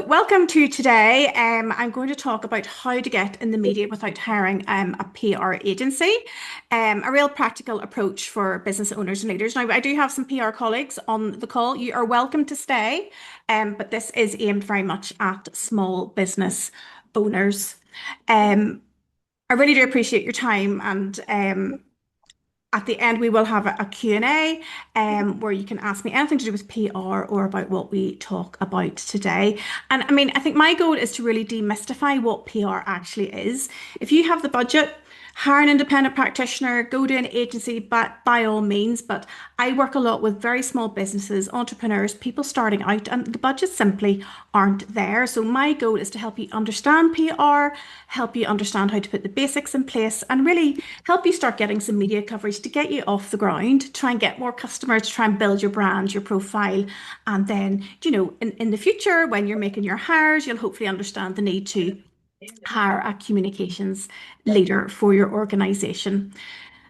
Welcome to today. I'm going to talk about how to get in the media without hiring a PR agency, a real practical approach for business owners and leaders. Now, I do have some PR colleagues on the call. You are welcome to stay, but this is aimed very much at small business owners. Um, I really do appreciate your time, and at the end, we will have a Q&A where you can ask me anything to do with PR or about what we talk about today. And I mean, I think my goal is to really demystify what PR actually is. If you have the budget, hire an independent practitioner, go to an agency, but by all means. But I work a lot with very small businesses, entrepreneurs, people starting out, and the budgets simply aren't there. So my goal is to help you understand PR, help you understand how to put the basics in place, and really help you start getting some media coverage to get you off the ground, try and get more customers, try and build your brand, your profile. And then, in the future, when you're making your hires, you'll hopefully understand the need to hire a communications leader for your organization.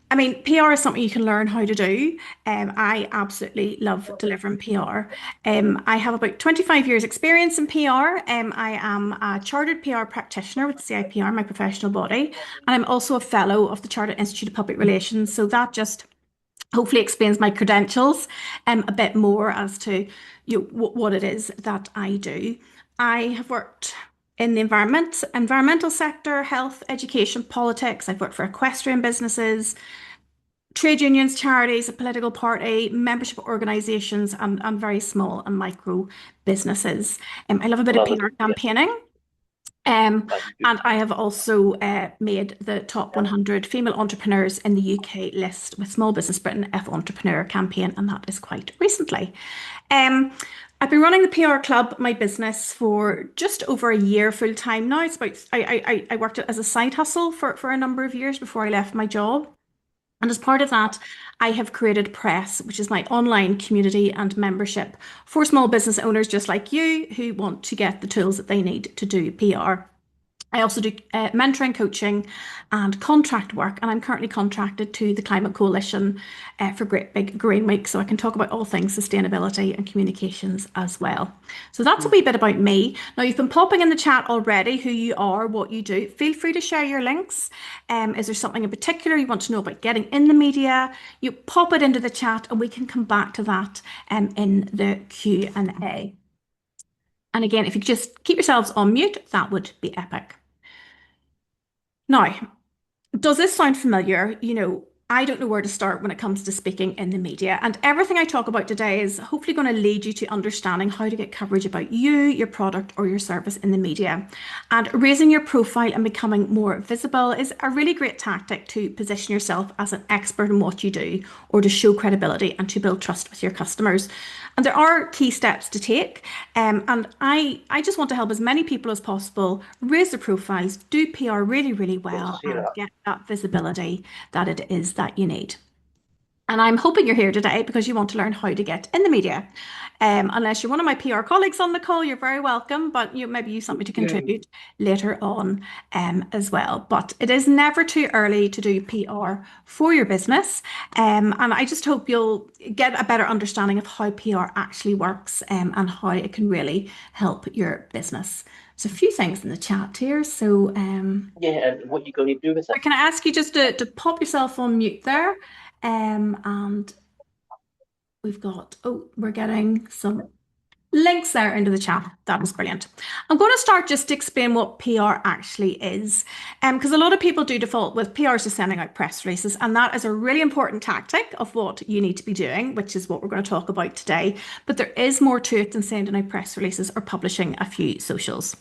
I mean, PR is something you can learn how to do. I absolutely love delivering PR. I have about 25 years experience in PR. I am a chartered PR practitioner with CIPR, my professional body, and I'm also a fellow of the Chartered Institute of Public Relations. So that just hopefully explains my credentials a bit more as to what it is that I do. I have worked in the environmental sector, health, education, politics. I've worked for equestrian businesses, trade unions, charities, a political party, membership organisations, and very small and micro businesses. I love a bit of Love it. PR Yeah, campaigning. Um, I do. and I have also made the top 100 female entrepreneurs in the UK list with Small Business Britain F Entrepreneur campaign, and that is quite recently. Um, I've been running the PR Club, my business, for just over a year full time now. It's about I worked it as a side hustle for a number of years before I left my job. And as part of that, I have created Press, which is my online community and membership for small business owners just like you who want to get the tools that they need to do PR. I also do mentoring, coaching, and contract work, and I'm currently contracted to the Climate Coalition for Great Big Green Week, so I can talk about all things sustainability and communications as well. So that's a wee bit about me. Now, you've been popping in the chat already who you are, what you do. Feel free to share your links. Is there something in particular you want to know about getting in the media? You pop it into the chat, and we can come back to that in the Q&A. And again, if you could just keep yourselves on mute, that would be epic. Now, does this sound familiar? I don't know where to start when it comes to speaking in the media. And everything I talk about today is hopefully going to lead you to understanding how to get coverage about you, your product, or your service in the media. And raising your profile and becoming more visible is a really great tactic to position yourself as an expert in what you do, or to show credibility and to build trust with your customers. And there are key steps to take. And I just want to help as many people as possible raise their profiles, do PR really, really Love to well, see and that. get that visibility that it is that you need. And I'm hoping you're here today because you want to learn how to get in the media. Unless you're one of my PR colleagues on the call, you're very welcome, but maybe you something to contribute later on as well. But it is never too early to do PR for your business. And I just hope you'll get a better understanding of how PR actually works and how it can really help your business. So a few things in the chat here. So Yeah, and what you going to do with it? can I ask you just to pop yourself on mute there? And we've got, oh, we're getting some links there into the chat. That was brilliant. I'm going to start just to explain what PR actually is. Because a lot of people do default with PR is just sending out press releases, and that is a really important tactic of what you need to be doing, which is what we're going to talk about today. But there is more to it than sending out press releases or publishing a few socials.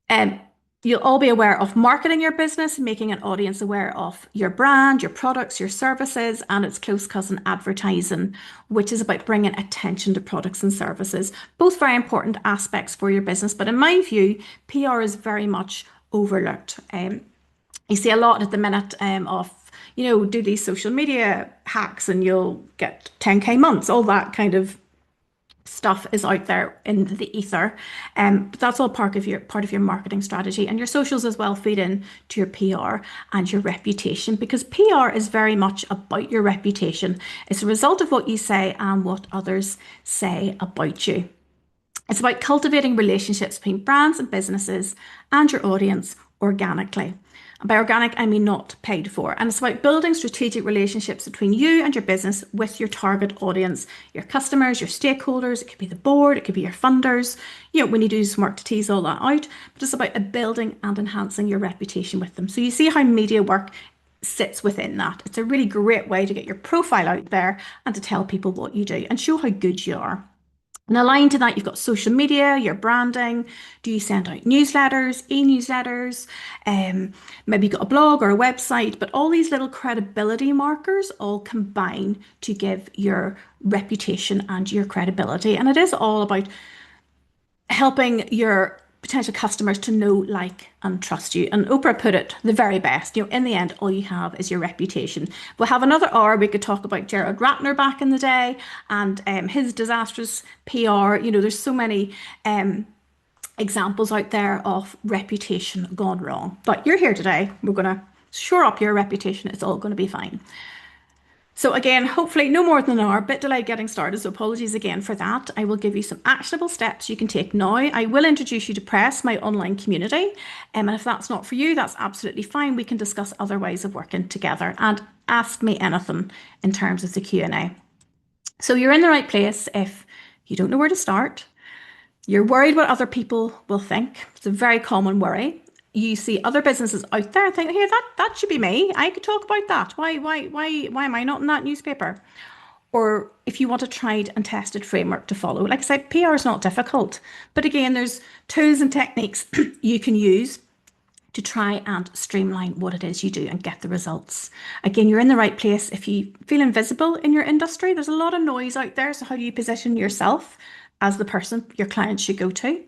Um, You'll all be aware of marketing your business, making an audience aware of your brand, your products, your services, and its close cousin advertising, which is about bringing attention to products and services. Both very important aspects for your business, but in my view, PR is very much overlooked. You see a lot at the minute of, do these social media hacks and you'll get 10K months, all that kind of stuff is out there in the ether. But that's all part of your marketing strategy, and your socials as well feed in to your PR and your reputation, because PR is very much about your reputation. It's a result of what you say and what others say about you. It's about cultivating relationships between brands and businesses and your audience organically. And by organic, I mean not paid for. And it's about building strategic relationships between you and your business with your target audience, your customers, your stakeholders. It could be the board, it could be your funders. We need to do some work to tease all that out, but it's about building and enhancing your reputation with them. So you see how media work sits within that. It's a really great way to get your profile out there and to tell people what you do and show how good you are. And aligned to that, you've got social media, your branding. Do you send out newsletters, e-newsletters? Maybe you've got a blog or a website, but all these little credibility markers all combine to give your reputation and your credibility. And it is all about helping your potential customers to know, like, and trust you. And Oprah put it the very best. In the end, all you have is your reputation. We'll have another hour. We could talk about Gerald Ratner back in the day and his disastrous PR. There's so many examples out there of reputation gone wrong. But you're here today. We're going to shore up your reputation. It's all going to be fine. So again, hopefully no more than an hour, bit delayed getting started, so apologies again for that. I will give you some actionable steps you can take now. I will introduce you to Press, my online community. And if that's not for you, that's absolutely fine. We can discuss other ways of working together and ask me anything in terms of the Q&A. So you're in the right place if you don't know where to start. You're worried what other people will think. It's a very common worry. You see other businesses out there and think, hey, that should be me. I could talk about that. Why am I not in that newspaper? Or if you want a tried and tested framework to follow. Like I said, PR is not difficult. But again, there's tools and techniques you can use to try and streamline what it is you do and get the results. Again, you're in the right place if you feel invisible in your industry. There's a lot of noise out there. So how do you position yourself as the person your clients should go to?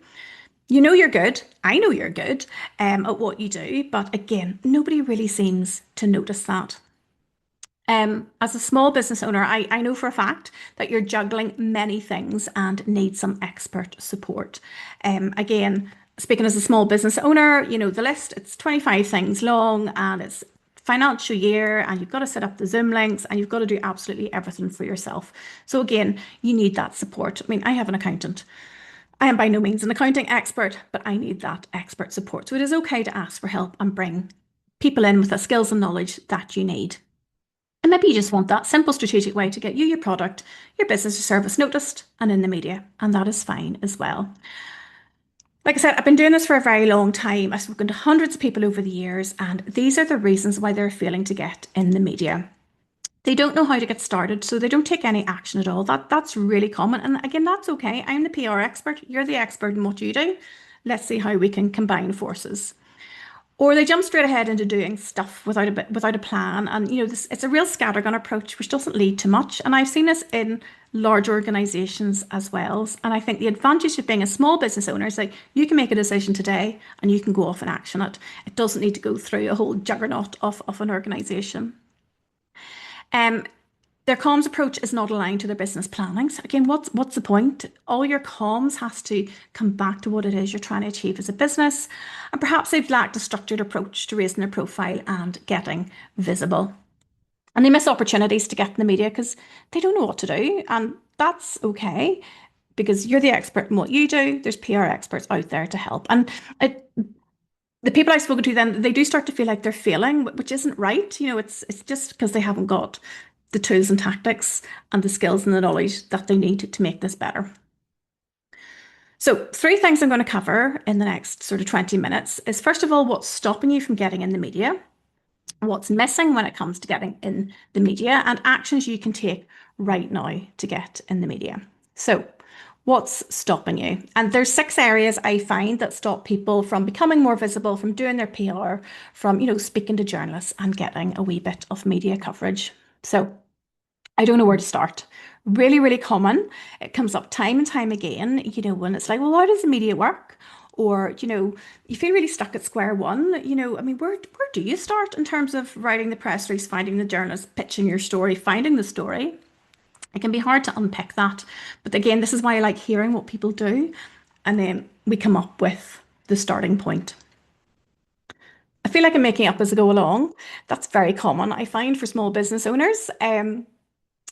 You're good. I know you're good at what you do, but again, nobody really seems to notice that. As a small business owner, I know for a fact that you're juggling many things and need some expert support. Again, speaking as a small business owner, the list, it's 25 things long and it's financial year and you've got to set up the Zoom links and you've got to do absolutely everything for yourself. So again, you need that support. I mean, I have an accountant. I am by no means an accounting expert, but I need that expert support. So it is okay to ask for help and bring people in with the skills and knowledge that you need. And maybe you just want that simple strategic way to get you, your product, your business or service noticed and in the media. And that is fine as well. Like I said, I've been doing this for a very long time. I've spoken to hundreds of people over the years, and these are the reasons why they're failing to get in the media. They don't know how to get started, so they don't take any action at all. That's really common. And again, that's okay. I'm the PR expert. You're the expert in what you do. Let's see how we can combine forces. Or they jump straight ahead into doing stuff without a plan. And it's a real scattergun approach, which doesn't lead to much. And I've seen this in large organizations as well. And I think the advantage of being a small business owner is like you can make a decision today and you can go off and action it. It doesn't need to go through a whole juggernaut of an organization. Their comms approach is not aligned to their business planning. So again, what's the point? All your comms has to come back to what it is you're trying to achieve as a business. And perhaps they've lacked a structured approach to raising their profile and getting visible. And they miss opportunities to get in the media because they don't know what to do. And that's okay because you're the expert in what you do. There's PR experts out there to help. And the people I've spoken to then, they do start to feel like they're failing, which isn't right. It's just because they haven't got the tools and tactics and the skills and the knowledge that they need to make this better. So 3 things I'm going to cover in the next sort of 20 minutes is, first of all, what's stopping you from getting in the media, what's missing when it comes to getting in the media, and actions you can take right now to get in the media. So what's stopping you? And there's 6 areas I find that stop people from becoming more visible, from doing their PR, from, speaking to journalists and getting a wee bit of media coverage. So I don't know where to start. Really, really common. It comes up time and time again, when it's like, well, how does the media work? Or, you feel really stuck at square one. I mean, where do you start in terms of writing the press release, finding the journalist, pitching your story, finding the story? It can be hard to unpick that. But again, this is why I like hearing what people do. And then we come up with the starting point. I feel like I'm making up as I go along. That's very common, I find, for small business owners.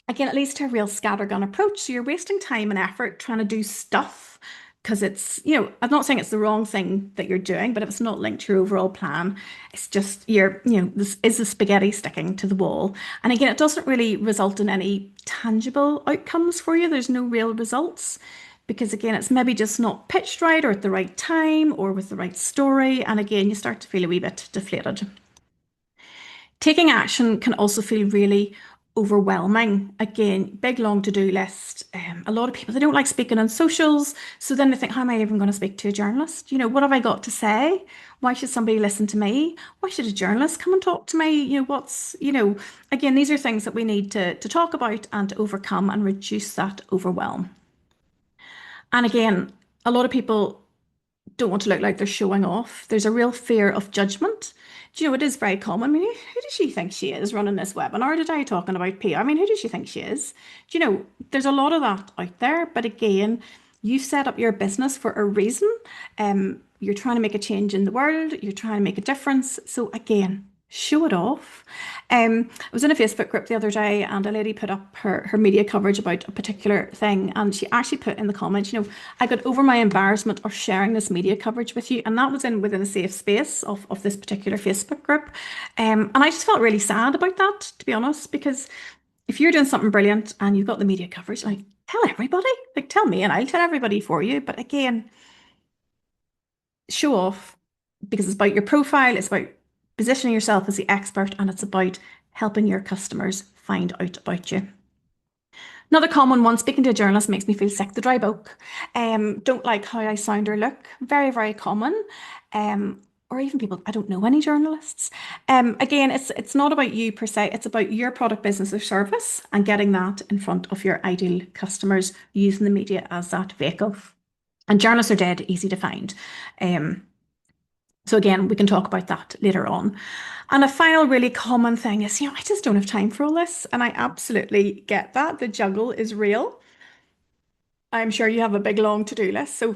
Again, it leads to a real scattergun approach. So you're wasting time and effort trying to do stuff because I'm not saying it's the wrong thing that you're doing, but if it's not linked to your overall plan, it's just this is the spaghetti sticking to the wall. And again, it doesn't really result in any tangible outcomes for you. There's no real results because again, it's maybe just not pitched right or at the right time or with the right story. And again, you start to feel a wee bit deflated. Taking action can also feel really overwhelming. Again, big long to-do list. A lot of people, they don't like speaking on socials. So then they think, how am I even going to speak to a journalist? What have I got to say? Why should somebody listen to me? Why should a journalist come and talk to me? Again, these are things that we need to talk about and to overcome and reduce that overwhelm. And again, a lot of people don't want to look like they're showing off. There's a real fear of judgment. Do you know, it is very common. I mean, who does she think she is running this webinar today talking about PR? I mean, who does she think she is? Do you know, there's a lot of that out there. But again, you set up your business for a reason. You're trying to make a change in the world. You're trying to make a difference. So again, show it off. I was in a Facebook group the other day and a lady put up her media coverage about a particular thing. And she actually put in the comments, I got over my embarrassment of sharing this media coverage with you. And that was within a safe space of this particular Facebook group. And I just felt really sad about that, to be honest, because if you're doing something brilliant and you've got the media coverage, like tell everybody, like tell me and I'll tell everybody for you. But again, show off because it's about your profile, it's about positioning yourself as the expert, and it's about helping your customers find out about you. Another common one, speaking to a journalist makes me feel sick, the dry bulk. Don't like how I sound or look. Very, very common. Or even people, I don't know any journalists. Again, it's not about you per se, it's about your product, business, or service and getting that in front of your ideal customers using the media as that vehicle. And journalists are dead easy to find. So again, we can talk about that later on. And a final really common thing is, I just don't have time for all this. And I absolutely get that. The juggle is real. I'm sure you have a big long to-do list. So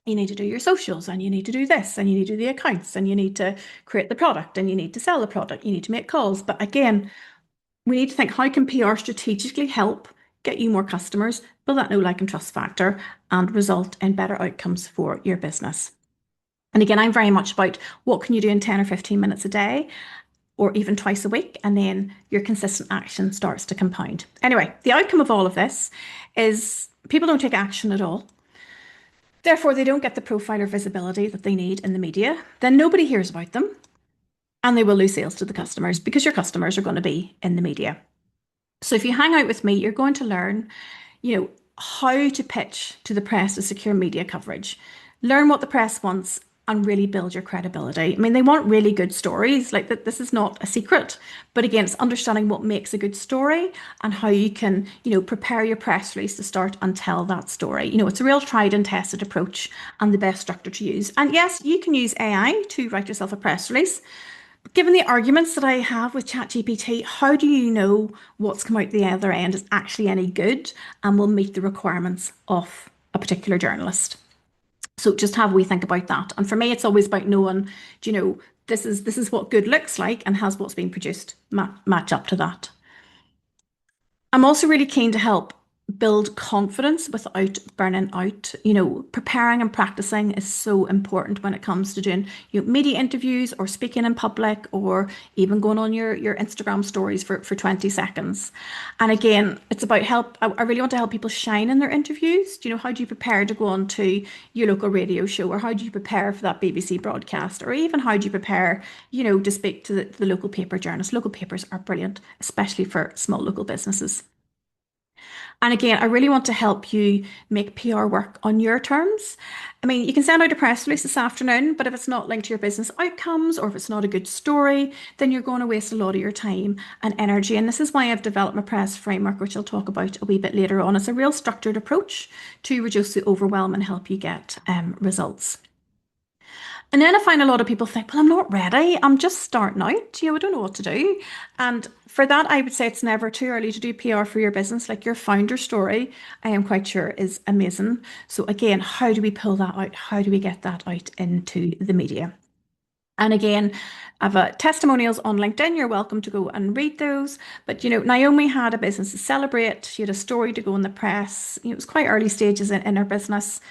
you need to do your socials and you need to do this and you need to do the accounts and you need to create the product and you need to sell the product. You need to make calls. But again, we need to think, how can PR strategically help get you more customers, build that know, like, and trust factor, and result in better outcomes for your business? And again, I'm very much about what can you do in 10 or 15 minutes a day or even twice a week, and then your consistent action starts to compound. Anyway, the outcome of all of this is people don't take action at all. Therefore, they don't get the profile or visibility that they need in the media. Then nobody hears about them and they will lose sales to the customers because your customers are going to be in the media. So if you hang out with me, you're going to learn, how to pitch to the press to secure media coverage. Learn what the press wants and really build your credibility. I mean, they want really good stories, like that. This is not a secret, but again, it's understanding what makes a good story and how you can, prepare your press release to start and tell that story. It's a real tried and tested approach and the best structure to use. And yes, you can use AI to write yourself a press release. But given the arguments that I have with ChatGPT, how do you know what's come out the other end is actually any good and will meet the requirements of a particular journalist? So just have we think about that. And for me, it's always about knowing, this is what good looks like and has what's being produced match up to that. I'm also really keen to help build confidence without burning out. Preparing and practicing is so important when it comes to doing media interviews or speaking in public or even going on your Instagram stories for 20 seconds. And again, it's about help. I really want to help people shine in their interviews. How do you prepare to go on to your local radio show, or how do you prepare for that BBC broadcast, or even how do you prepare, to speak to the local paper journalists? Local papers are brilliant, especially for small local businesses. And again, I really want to help you make PR work on your terms. I mean, you can send out a press release this afternoon, but if it's not linked to your business outcomes or if it's not a good story, then you're going to waste a lot of your time and energy. And this is why I've developed my press framework, which I'll talk about a wee bit later on. It's a real structured approach to reduce the overwhelm and help you get results. And then I find a lot of people think, well, I'm not ready. I'm just starting out. I don't know what to do. And for that, I would say it's never too early to do PR for your business. Like your founder story, I am quite sure is amazing. So again, how do we pull that out? How do we get that out into the media? And again, I've testimonials on LinkedIn. You're welcome to go and read those. But Naomi had a business to celebrate. She had a story to go in the press. It was quite early stages in her business.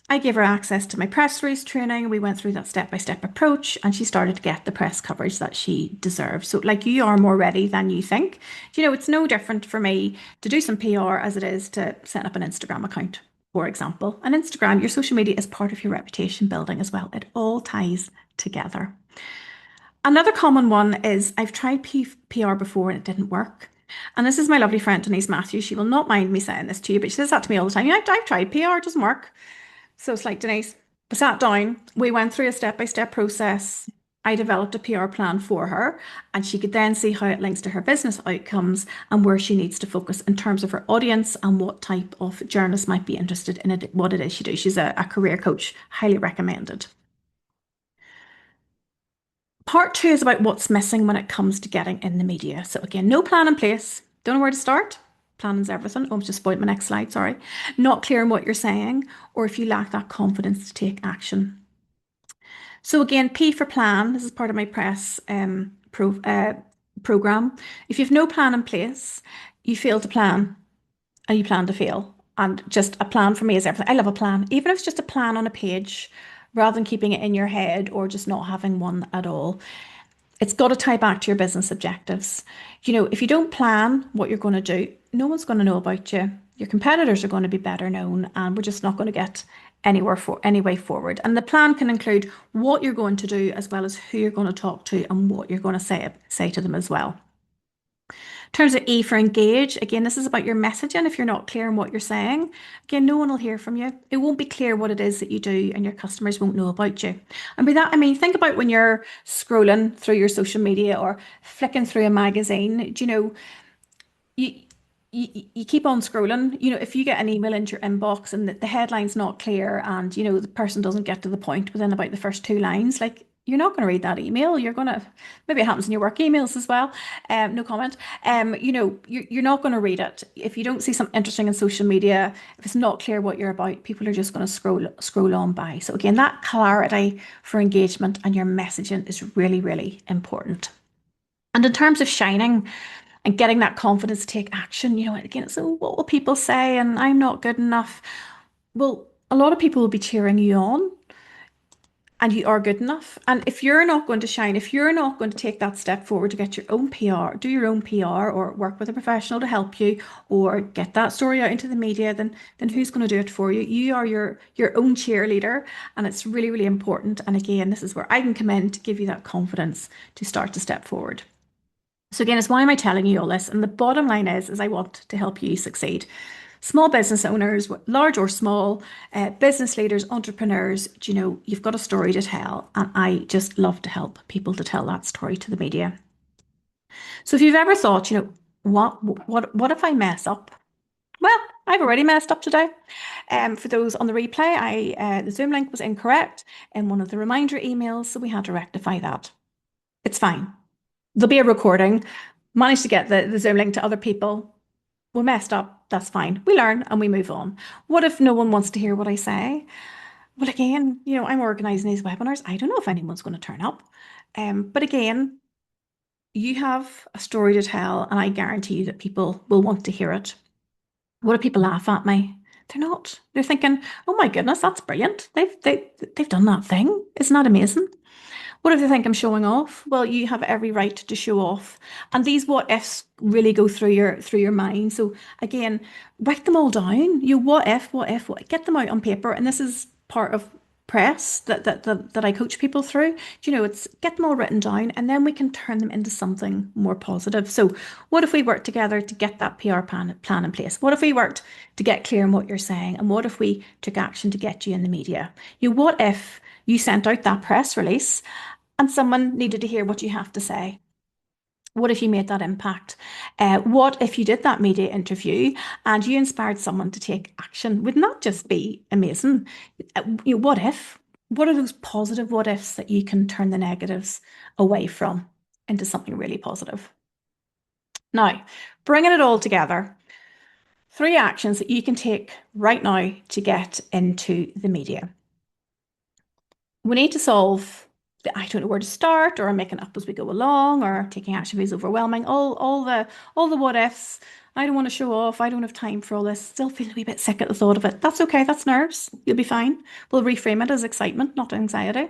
I gave her access to my press release training. We went through that step-by-step approach, and she started to get the press coverage that she deserves. So, like, you are more ready than you think. It's no different for me to do some PR as it is to set up an Instagram account, for example. And Instagram, your social media is part of your reputation building as well. It all ties together. Another common one is I've tried PR before and it didn't work. And this is my lovely friend Denise Matthews. She will not mind me saying this to you, but she says that to me all the time. I've tried PR, it doesn't work. So it's like, Denise, we sat down, we went through a step-by-step process. I developed a PR plan for her, and she could then see how it links to her business outcomes and where she needs to focus in terms of her audience and what type of journalists might be interested in it, what it is she does. She's a career coach, highly recommended. Part two is about what's missing when it comes to getting in the media. So again, no plan in place. Don't know where to start. Planning's everything. Oh, I've just spoiled my next slide, sorry. Not clear on what you're saying, or if you lack that confidence to take action. So again, P for plan. This is part of my press program. If you have no plan in place, you fail to plan and you plan to fail. And just a plan for me is everything. I love a plan, even if it's just a plan on a page, rather than keeping it in your head or just not having one at all. It's got to tie back to your business objectives. If you don't plan what you're going to do, no one's going to know about you. Your competitors are going to be better known, and we're just not going to get any way forward. And the plan can include what you're going to do, as well as who you're going to talk to and what you're going to say to them as well. In terms of E for engage, again, this is about your messaging. If you're not clear on what you're saying, again, no one will hear from you. It won't be clear what it is that you do, and your customers won't know about you. And by that, I mean, think about when you're scrolling through your social media or flicking through a magazine. You you keep on scrolling. If you get an email into your inbox and the headline's not clear, and the person doesn't get to the point within about the first two lines, like, you're not going to read that email. You're going to, maybe it happens in your work emails as well. No comment. You're not going to read it. If you don't see something interesting in social media, if it's not clear what you're about, people are just going to scroll on by. So again, that clarity for engagement and your messaging is really, really important. And in terms of shining and getting that confidence to take action, again, so what will people say? And I'm not good enough. Well, a lot of people will be cheering you on, and you are good enough. And if you're not going to shine, if you're not going to take that step forward to get your own PR, do your own PR, or work with a professional to help you, or get that story out into the media, then who's going to do it for you? You are your own cheerleader, and it's really, really important. And again, this is where I can come in to give you that confidence to start to step forward. So again, it's why am I telling you all this? And the bottom line is I want to help you succeed. Small business owners, large or small, business leaders, entrepreneurs, you've got a story to tell. And I just love to help people to tell that story to the media. So if you've ever thought, what if I mess up? Well, I've already messed up today. For those on the replay, the Zoom link was incorrect in one of the reminder emails, so we had to rectify that. It's fine. There'll be a recording. Managed to get the Zoom link to other people. We messed up. That's fine. We learn and we move on. What if no one wants to hear what I say? Well, again, I'm organising these webinars. I don't know if anyone's going to turn up. But again, you have a story to tell, and I guarantee you that people will want to hear it. What if people laugh at me? They're not. They're thinking, "Oh my goodness, that's brilliant. They've done that thing. Isn't that amazing?" What if they think I'm showing off? Well, you have every right to show off. And these what ifs really go through your mind. So again, write them all down. What if, what, get them out on paper. And this is part of press that I coach people through. It's get them all written down, and then we can turn them into something more positive. So what if we worked together to get that PR plan in place? What if we worked to get clear on what you're saying? And what if we took action to get you in the media? What if you sent out that press release and someone needed to hear what you have to say? What if you made that impact? What if you did that media interview and you inspired someone to take action? Wouldn't that just be amazing? What if? What are those positive what ifs that you can turn the negatives away from into something really positive? Now, bringing it all together, 3 actions that you can take right now to get into the media. We need to solve I don't know where to start, or I'm making up as we go along, or taking action feels overwhelming. All the what ifs. I don't want to show off. I don't have time for all this. Still feeling a wee bit sick at the thought of it. That's okay. That's nerves. You'll be fine. We'll reframe it as excitement, not anxiety.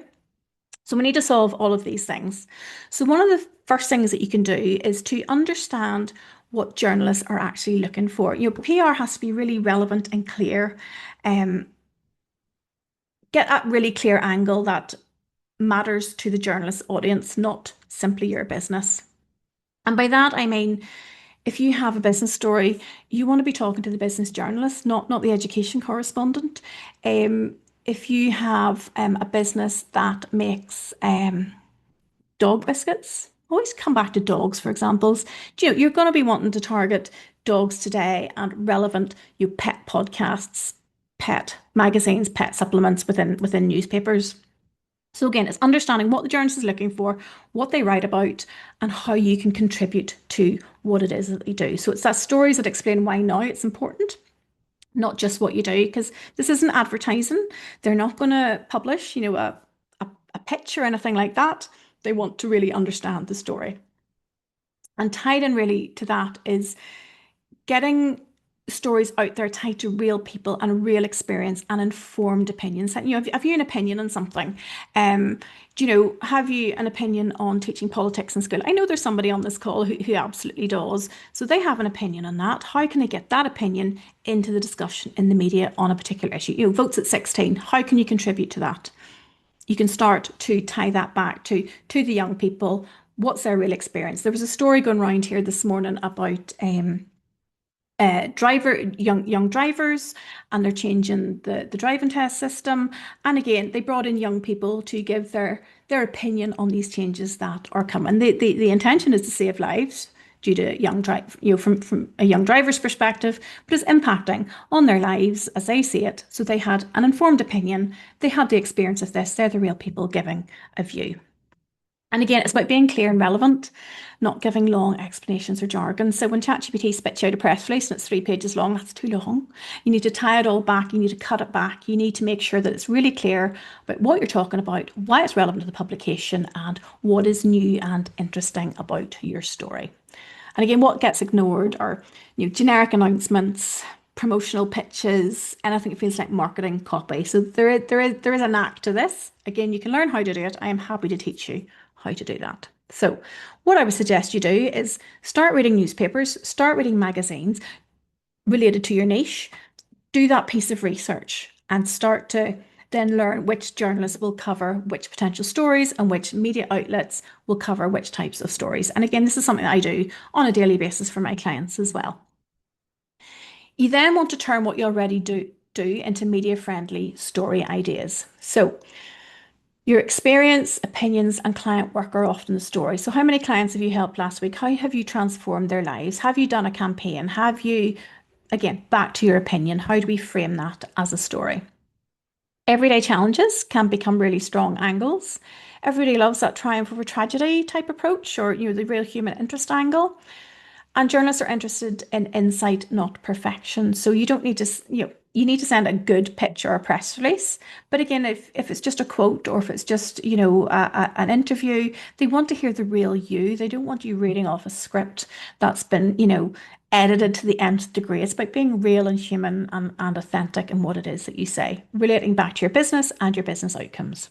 So we need to solve all of these things. So one of the first things that you can do is to understand what journalists are actually looking for. PR has to be really relevant and clear. Um, get that really clear angle that matters to the journalist audience, not simply your business. And by that, I mean, if you have a business story, you want to be talking to the business journalist, not the education correspondent. If you have a business that makes dog biscuits, always come back to dogs for examples. You're going to be wanting to target dogs today and relevant pet podcasts, pet magazines, pet supplements within newspapers. So again, it's understanding what the journalist is looking for, what they write about, and how you can contribute to what it is that they do. So it's that stories that explain why now it's important, not just what you do, because this isn't advertising. They're not going to publish, a pitch or anything like that. They want to really understand the story. And tied in really to that is getting stories out there tied to real people and real experience and informed opinions. Have you an opinion on something? Have you an opinion on teaching politics in school? I know there's somebody on this call who absolutely does. So they have an opinion on that. How can I get that opinion into the discussion in the media on a particular issue? Votes at 16. How can you contribute to that? You can start to tie that back to the young people. What's their real experience? There was a story going around here this morning about young drivers, and they're changing the driving test system. And again, they brought in young people to give their opinion on these changes that are coming. The intention is to save lives due to young drive, from a young driver's perspective, but it's impacting on their lives as they see it. So they had an informed opinion. They had the experience of this. They're the real people giving a view. And again, it's about being clear and relevant, not giving long explanations or jargon. So when ChatGPT spits you out a press release and it's 3 pages long, that's too long. You need to tie it all back. You need to cut it back. You need to make sure that it's really clear about what you're talking about, why it's relevant to the publication, and what is new and interesting about your story. And again, what gets ignored are generic announcements, promotional pitches, anything that feels like marketing copy. So there is a knack to this. Again, you can learn how to do it. I am happy to teach you how to do that. So what I would suggest you do is start reading newspapers, start reading magazines related to your niche, do that piece of research and start to then learn which journalists will cover which potential stories and which media outlets will cover which types of stories. And again, this is something that I do on a daily basis for my clients as well. You then want to turn what you already do into media-friendly story ideas. So your experience, opinions, and client work are often the story. So how many clients have you helped last week? How have you transformed their lives? Have you done a campaign? Have you, again, back to your opinion, how do we frame that as a story? Everyday challenges can become really strong angles. Everybody loves that triumph over tragedy type approach, or the real human interest angle. And journalists are interested in insight, not perfection. So you don't need to, you need to send a good pitch or a press release. But again, if it's just a quote or if it's just, an interview, they want to hear the real you. They don't want you reading off a script that's been, edited to the nth degree. It's about being real and human and authentic in what it is that you say, relating back to your business and your business outcomes.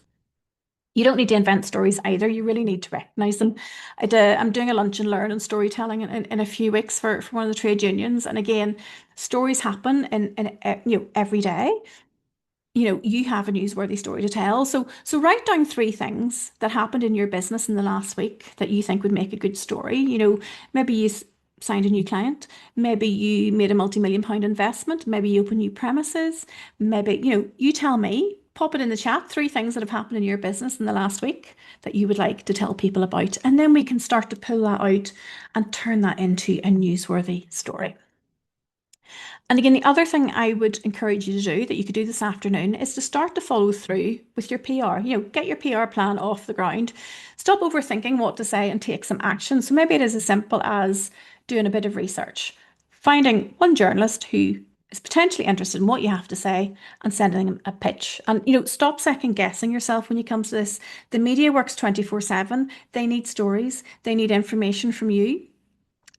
You don't need to invent stories either. You really need to recognize them. I'm doing a lunch and learn on storytelling in a few weeks for one of the trade unions. And again, stories happen in every day. You have a newsworthy story to tell. So write down 3 things that happened in your business in the last week that you think would make a good story. Maybe you signed a new client. Maybe you made a multi-million pound investment. Maybe you opened new premises. Maybe, you tell me, pop it in the chat, 3 things that have happened in your business in the last week that you would like to tell people about. And then we can start to pull that out and turn that into a newsworthy story. And again, the other thing I would encourage you to do that you could do this afternoon is to start to follow through with your PR. Get your PR plan off the ground. Stop overthinking what to say and take some action. So maybe it is as simple as doing a bit of research, finding one journalist who is potentially interested in what you have to say and sending them a pitch. And, stop second guessing yourself when you come to this. The media works 24/7. They need stories, they need information from you.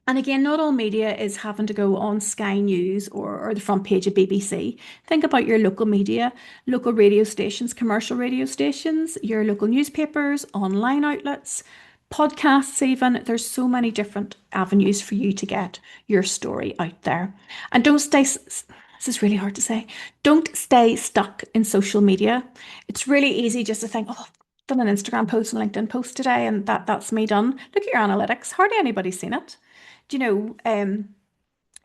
And again, not all media is having to go on Sky News or the front page of BBC. Think about your local media, local radio stations, commercial radio stations, your local newspapers, online outlets, podcasts, even. There's so many different avenues for you to get your story out there. And don't stay, this is really hard to say, don't stay stuck in social media. It's really easy just to think, oh, I've done an Instagram post and LinkedIn post today, and that's me done. Look at your analytics. Hardly anybody's seen it. Do you know,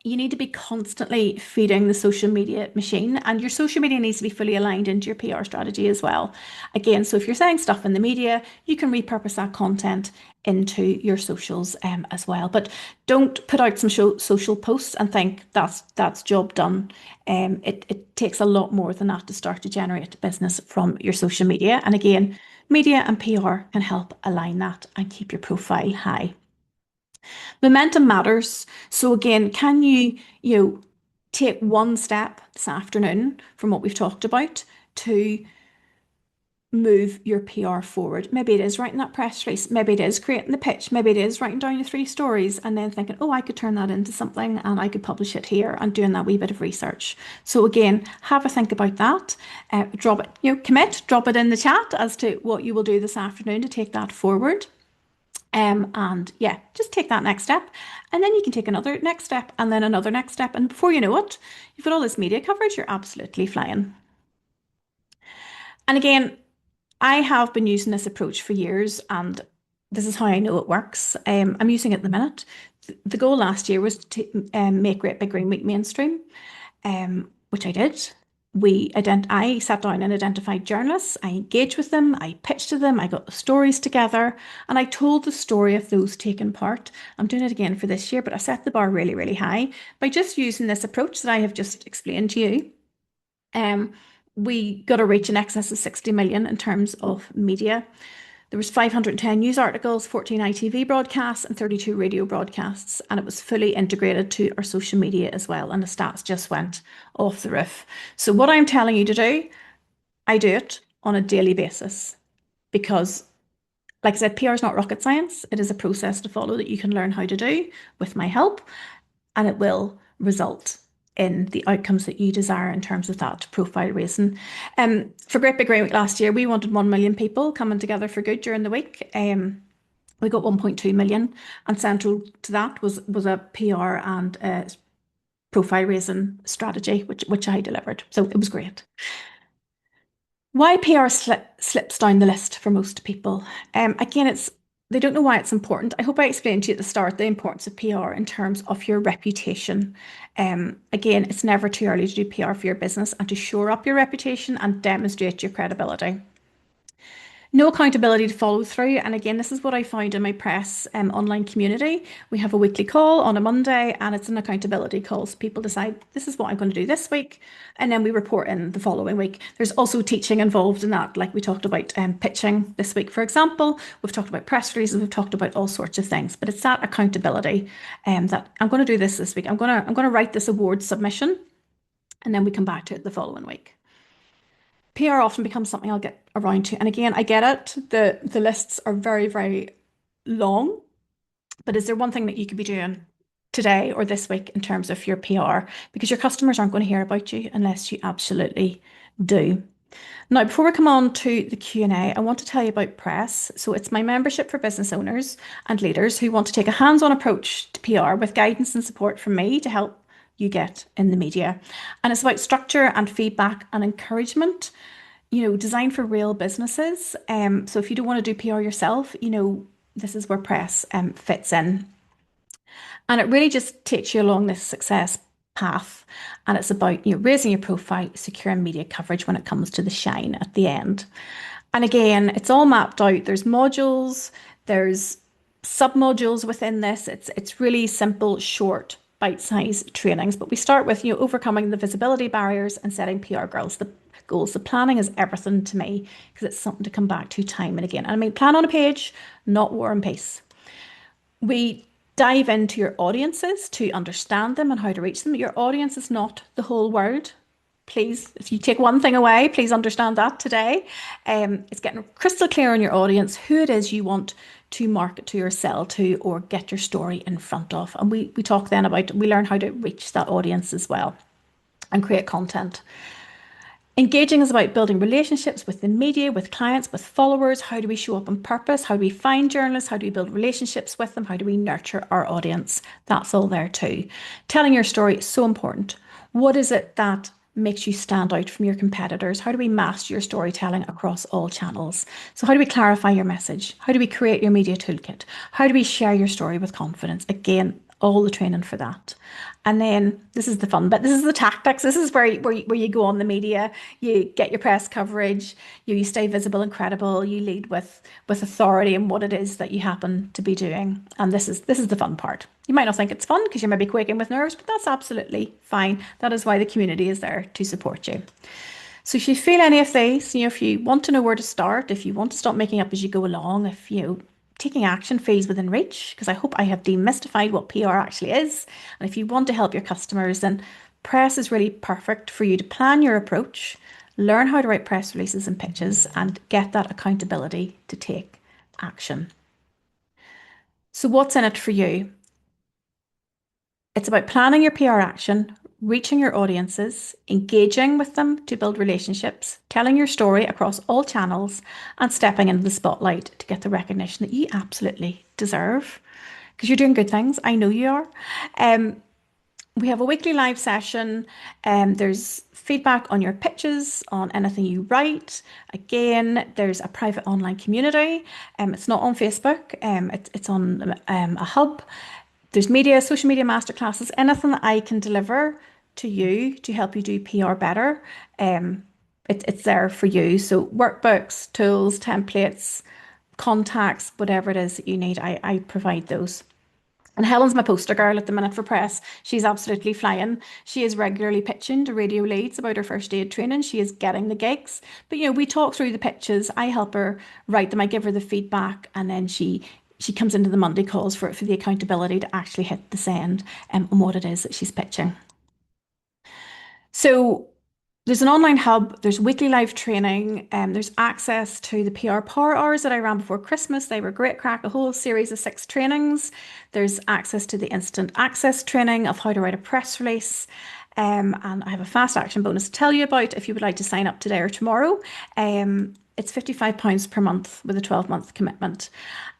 you need to be constantly feeding the social media machine, and your social media needs to be fully aligned into your PR strategy as well. Again, so if you're saying stuff in the media, you can repurpose that content into your socials as well. But don't put out some social posts and think that's job done. It takes a lot more than that to start to generate business from your social media. And again, media and PR can help align that and keep your profile high. Momentum matters. So again, can you take one step this afternoon from what we've talked about to move your PR forward? Maybe it is writing that press release. Maybe it is creating the pitch. Maybe it is writing down your 3 stories and then thinking, oh, I could turn that into something and I could publish it here, and doing that wee bit of research. So again, have a think about that. Drop it, drop it in the chat as to what you will do this afternoon to take that forward. And yeah, just take that next step, and then you can take another next step, and then another next step. And before you know it, you've got all this media coverage, you're absolutely flying. And again, I have been using this approach for years, and this is how I know it works. I'm using it at the minute. The goal last year was to make Great Big Green Week mainstream, which I did. I sat down and identified journalists. I engaged with them. I pitched to them. I got the stories together, and I told the story of those taking part. I'm doing it again for this year, but I set the bar really, really high by just using this approach that I have just explained to you. We got a reach in excess of 60 million in terms of media. There was 510 news articles, 14 ITV broadcasts, and 32 radio broadcasts, and it was fully integrated to our social media as well, and the stats just went off the roof. So what I'm telling you to do, I do it on a daily basis because, like I said, PR is not rocket science. It is a process to follow that you can learn how to do with my help, and it will result in the outcomes that you desire in terms of that profile raising. For Great Big Green Week last year, we wanted 1 million people coming together for good during the week. We got 1.2 million, and central to that was a PR and profile raising strategy, which I delivered. So it was great. Why PR slips down the list for most people? Again, they don't know why it's important. I hope I explained to you at the start the importance of PR in terms of your reputation. Again, it's never too early to do PR for your business and to shore up your reputation and demonstrate your credibility. No accountability to follow through. And again, this is what I found in my press online community. We have a weekly call on a Monday, and it's an accountability call. So people decide, this is what I'm going to do this week, and then we report in the following week. There's also teaching involved in that, like we talked about pitching this week, for example. We've talked about press releases, we've talked about all sorts of things, but it's that accountability that I'm going to do this week. I'm going to write this award submission, and then we come back to it the following week. PR often becomes something I'll get around to. And again, I get it. The lists are very, very long. But is there one thing that you could be doing today or this week in terms of your PR? Because your customers aren't going to hear about you unless you absolutely do. Now, before we come on to the Q&A, I want to tell you about Press. So it's my membership for business owners and leaders who want to take a hands-on approach to PR with guidance and support from me to help you get in the media. And it's about structure and feedback and encouragement, designed for real businesses. So if you don't want to do PR yourself, this is where Press fits in. And it really just takes you along this success path. And it's about raising your profile, securing media coverage when it comes to the shine at the end. And again, it's all mapped out. There's modules, there's sub-modules within this. It's really simple, short, bite-sized trainings. But we start with overcoming the visibility barriers and setting PR goals. The planning is everything to me because it's something to come back to time and again. And I mean, plan on a page, not War and Peace. We Dive into your audiences to understand them and how to reach them. Your audience is not the whole world. Please, if you take one thing away, please understand that today. It's getting crystal clear on your audience, who it is you want to market to or sell to or get your story in front of. And we talk then about, we learn how to reach that audience as well and create content. Engaging is about building relationships with the media, with clients, with followers. How do we show up on purpose? How do we find journalists? How do we build relationships with them? How do we nurture our audience? That's all there too. Telling your story is so important. What is it that makes you stand out from your competitors? How do we master your storytelling across all channels? So how do we clarify your message? How do we create your media toolkit? How do we share your story with confidence? Again, all the training for that. And then this is the fun bit. This is the tactics. This is where you go on the media, you get your press coverage, you stay visible and credible, you lead with authority and what it is that you happen to be doing. And this is the fun part. You might not think it's fun because you might be quaking with nerves, but that's absolutely fine. That is why the community is there to support you. So if you feel any of these, if you want to know where to start, if you want to stop making up as you go along, if taking action feels within reach, because I hope I have demystified what PR actually is. And if you want to help your customers, then press is really perfect for you to plan your approach, learn how to write press releases and pitches, and get that accountability to take action. So what's in it for you? It's about planning your PR action, reaching your audiences, engaging with them to build relationships, telling your story across all channels, and stepping into the spotlight to get the recognition that you absolutely deserve. Because you're doing good things. I know you are. We have a weekly live session. There's feedback on your pitches, on anything you write. Again, there's a private online community. It's not on Facebook. It's on a hub. There's social media masterclasses, anything that I can deliver to you to help you do PR better. It's there for you. So workbooks, tools, templates, contacts, whatever it is that you need, I provide those. And Helen's my poster girl at the minute for press. She's absolutely flying. She is regularly pitching to radio leads about her first aid training. She is getting the gigs. But we talk through the pitches. I help her write them. I give her the feedback, and then she comes into the Monday calls for the accountability to actually hit the send on what it is that she's pitching. So there's an online hub, there's weekly live training, there's access to the PR Power Hours that I ran before Christmas. They were great crack, a whole series of 6 trainings. There's access to the instant access training of how to write a press release. And I have a fast action bonus to tell you about if you would like to sign up today or tomorrow. It's £55 per month with a 12-month commitment.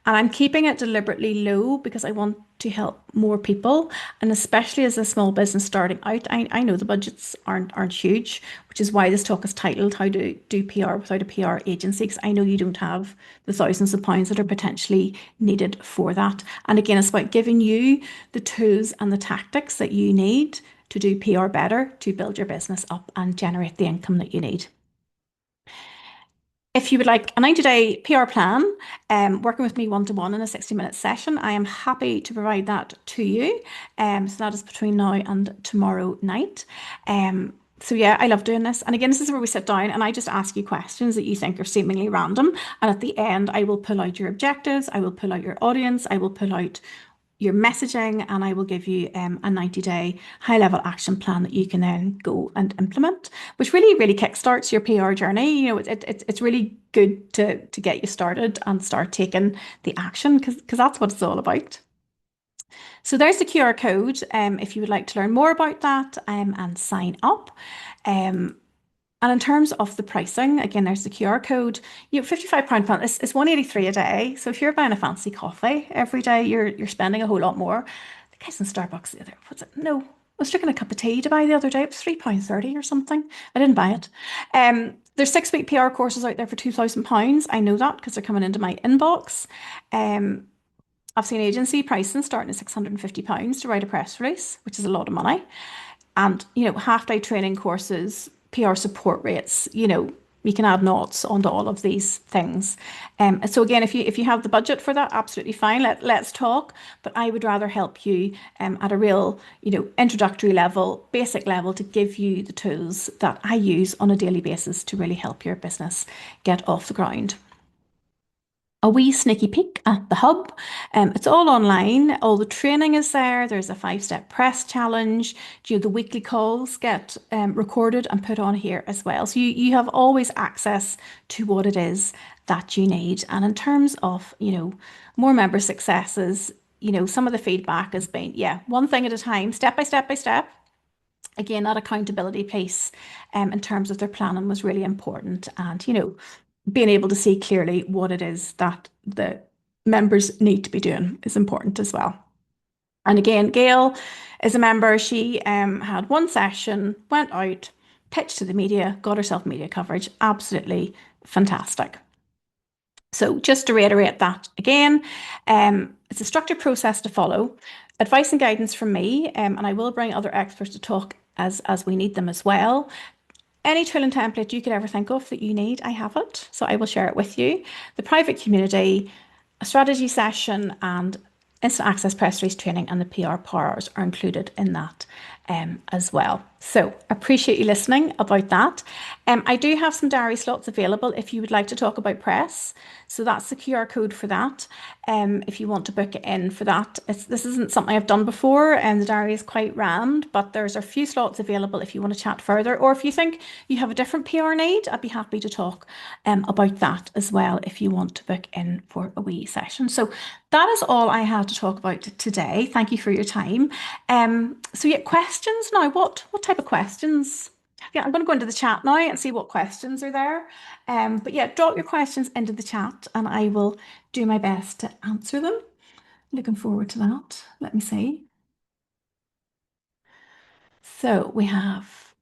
And I'm keeping it deliberately low because I want to help more people. And especially as a small business starting out, I know the budgets aren't huge, which is why this talk is titled How to Do PR Without a PR Agency, because I know you don't have the thousands of pounds that are potentially needed for that. And again, it's about giving you the tools and the tactics that you need to do PR better, to build your business up and generate the income that you need. If you would like a 90-day PR plan, working with me one-to-one in a 60-minute session, I am happy to provide that to you. So that is between now and tomorrow night. So yeah, I love doing this. And again, this is where we sit down and I just ask you questions that you think are seemingly random. And at the end, I will pull out your objectives, I will pull out your audience, I will pull out your messaging, and I will give you a 90-day high-level action plan that you can then go and implement, which really, really kickstarts your PR journey. It's really good to get you started and start taking the action because that's what it's all about. So there's the QR code if you would like to learn more about that and sign up. And in terms of the pricing, again, there's the QR code. £55 plan is £183 a day. So if you're buying a fancy coffee every day, you're spending a whole lot more. The guys in Starbucks the other, what's it? No, I was drinking a cup of tea to buy the other day. It was £3.30 or something. I didn't buy it. There's 6-week PR courses out there for £2,000. I know that because they're coming into my inbox. I've seen agency pricing starting at £650 to write a press release, which is a lot of money. And, half-day training courses, PR support rates, you can add knots onto all of these things. So again, if you have the budget for that, absolutely fine. Let's talk. But I would rather help you at a real, introductory level, basic level, to give you the tools that I use on a daily basis to really help your business get off the ground. a wee sneaky peek at the hub. It's all online. All the training is there. There's a 5-step press challenge. The weekly calls get recorded and put on here as well. So you have always access to what it is that you need. And in terms of, more member successes, some of the feedback has been, yeah, one thing at a time, step by step by step. Again, that accountability piece in terms of their planning was really important. And, being able to see clearly what it is that the members need to be doing is important as well. And again, Gail is a member. She had one session, went out, pitched to the media, got herself media coverage. Absolutely fantastic. So just to reiterate that again, it's a structured process to follow. Advice and guidance from me, and I will bring other experts to talk as we need them as well. Any tool and template you could ever think of that you need, I have it. So I will share it with you. The private community, a strategy session, and instant access press release training and the PR powers are included in that as well. So appreciate you listening about that. I do have some diary slots available if you would like to talk about press. So that's the QR code for that. If you want to book it in for that, this isn't something I've done before, and the diary is quite rammed, but there's a few slots available if you want to chat further, or if you think you have a different PR need, I'd be happy to talk about that as well if you want to book in for a wee session. So that is all I had to talk about today. Thank you for your time. So yeah, questions now. What type of questions? Yeah, I'm going to go into the chat now and see what questions are there. But yeah, drop your questions into the chat and I will do my best to answer them. Looking forward to that. Let me see. So we have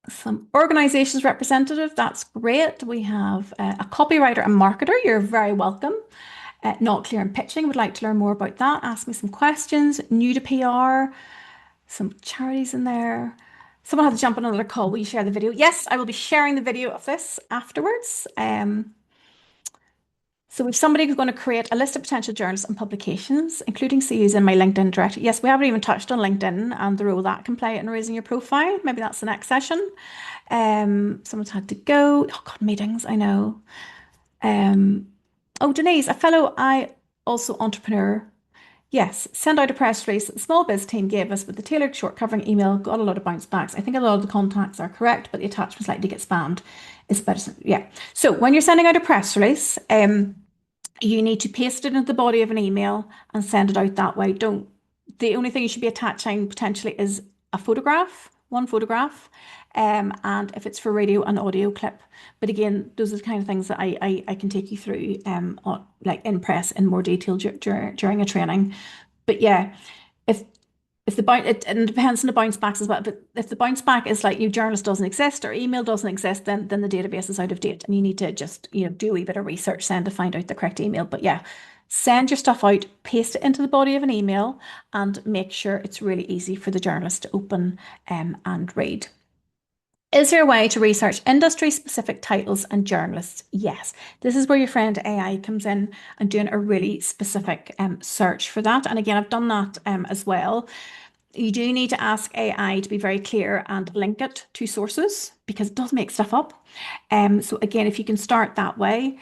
some organizations representative. That's great. We have a copywriter and marketer. You're very welcome. Not clear in pitching. Would like to learn more about that. Ask me some questions. New to PR. Some charities in there. Someone had to jump on another call. Will you share the video? Yes, I will be sharing the video of this afterwards. So if somebody who's going to create a list of potential journals and publications, including CUs in my LinkedIn directory. Yes, we haven't even touched on LinkedIn and the role that can play in raising your profile. Maybe that's the next session. Someone's had to go. Oh God, meetings, I know. Oh, Denise, a fellow also entrepreneur. Yes, send out a press release that the small biz team gave us with the tailored short covering email, got a lot of bounce backs. I think a lot of the contacts are correct, but the attachments likely to get spammed. It's better. Yeah. So when you're sending out a press release, you need to paste it into the body of an email and send it out that way. The only thing you should be attaching potentially is a photograph, one photograph, and if it's for radio, an audio clip. But again, those are the kind of things that I can take you through, like in press in more detail during a training. But yeah, if it depends on the bounce backs as well. But if the bounce back is like your journalist doesn't exist or email doesn't exist, then the database is out of date and you need to just do a wee bit of research then to find out the correct email. But yeah, send your stuff out, paste it into the body of an email, and make sure it's really easy for the journalist to open and read. Is there a way to research industry specific titles and journalists? Yes. This is where your friend AI comes in and doing a really specific search for that. And again, I've done that as well. You do need to ask AI to be very clear and link it to sources because it does make stuff up. So again, if you can start that way,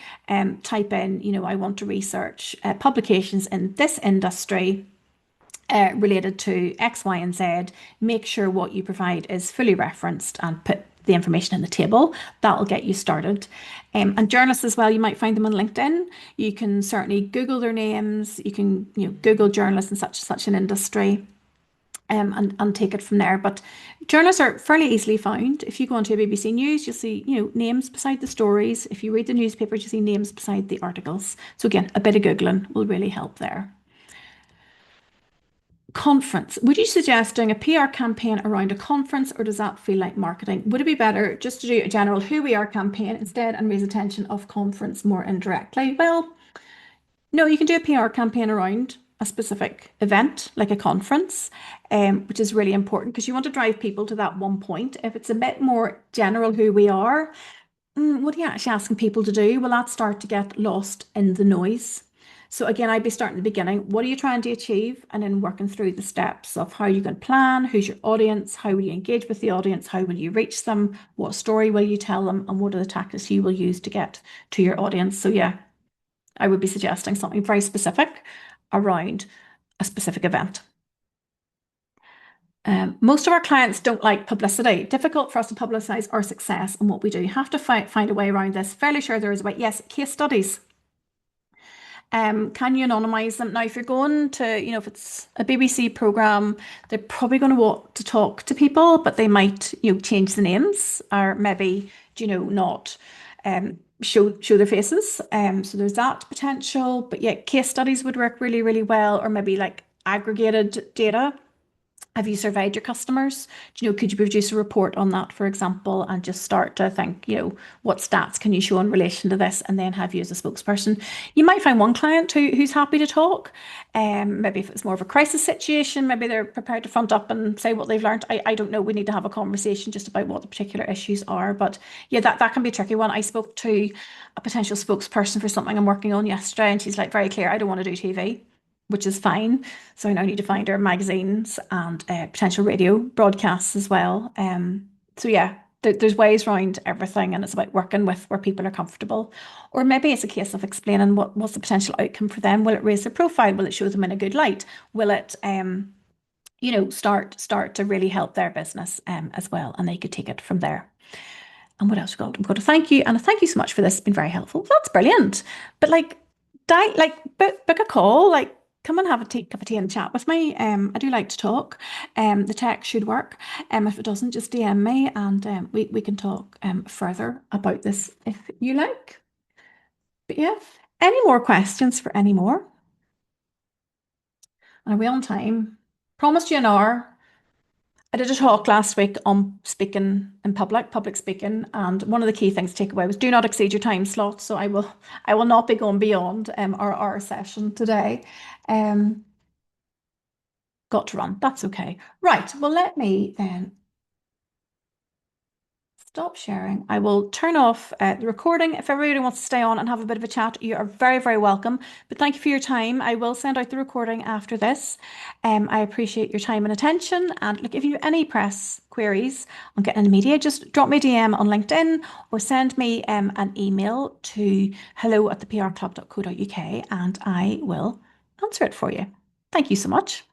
type in, I want to research publications in this industry related to X, Y, and Z. Make sure what you provide is fully referenced and put the information in the table. That'll get you started. And journalists as well, you might find them on LinkedIn. You can certainly Google their names. You can Google journalists in such an industry. And take it from there. But journalists are fairly easily found. If you go onto BBC News, you'll see, names beside the stories. If you read the newspapers, you see names beside the articles. So again, a bit of Googling will really help there. Conference. Would you suggest doing a PR campaign around a conference, or does that feel like marketing? Would it be better just to do a general who we are campaign instead and raise attention of conference more indirectly? Well, no, you can do a PR campaign around a specific event, like a conference, which is really important because you want to drive people to that one point. If it's a bit more general who we are, what are you actually asking people to do? Will that start to get lost in the noise? So again, I'd be starting at the beginning. What are you trying to achieve? And then working through the steps of how you can plan, who's your audience, how will you engage with the audience, how will you reach them, what story will you tell them, and what are the tactics you will use to get to your audience. So yeah, I would be suggesting something very specific around a specific event. Most of our clients don't like publicity. Difficult for us to publicize our success and what we do. You have to find a way around this. Fairly sure there is a way. Yes, case studies. Can you anonymize them? Now, if you're going to, if it's a BBC program, they're probably going to want to talk to people, but they might, change the names or maybe, not show their faces. So there's that potential. But yeah, case studies would work really, really well, or maybe like aggregated data. Have you surveyed your customers? Could you produce a report on that, for example, and just start to think, what stats can you show in relation to this, and then have you as a spokesperson? You might find one client who's happy to talk. Maybe if it's more of a crisis situation, maybe they're prepared to front up and say what they've learned. I don't know. We need to have a conversation just about what the particular issues are. But yeah, that can be a tricky one. I spoke to a potential spokesperson for something I'm working on yesterday, and she's like very clear, I don't want to do TV, which is fine. So I now need to find her magazines and potential radio broadcasts as well. So yeah, there's ways around everything, and it's about working with where people are comfortable. Or maybe it's a case of explaining what's the potential outcome for them. Will it raise their profile? Will it show them in a good light? Will it, start to really help their business as well, and they could take it from there. And what else we got? I'm going to thank you, and thank you so much for this. It's been very helpful. That's brilliant. But like, book a call. Like, come and have a cup of tea and chat with me. I do like to talk. The tech should work. If it doesn't, just DM me, and we can talk further about this if you like. But yeah, any more questions for any more? Are we on time? Promised you an hour. I did a talk last week on speaking in public speaking, and one of the key things to take away was do not exceed your time slot. So I will not be going beyond our session today. Um, got to run. That's okay. Right. Well, let me then stop sharing. I will turn off the recording. If everybody wants to stay on and have a bit of a chat, you are very, very welcome. But thank you for your time. I will send out the recording after this. I appreciate your time and attention. And look, if you have any press queries on getting in the media, just drop me a DM on LinkedIn or send me an email to hello@theprclub.co.uk and I will answer it for you. Thank you so much.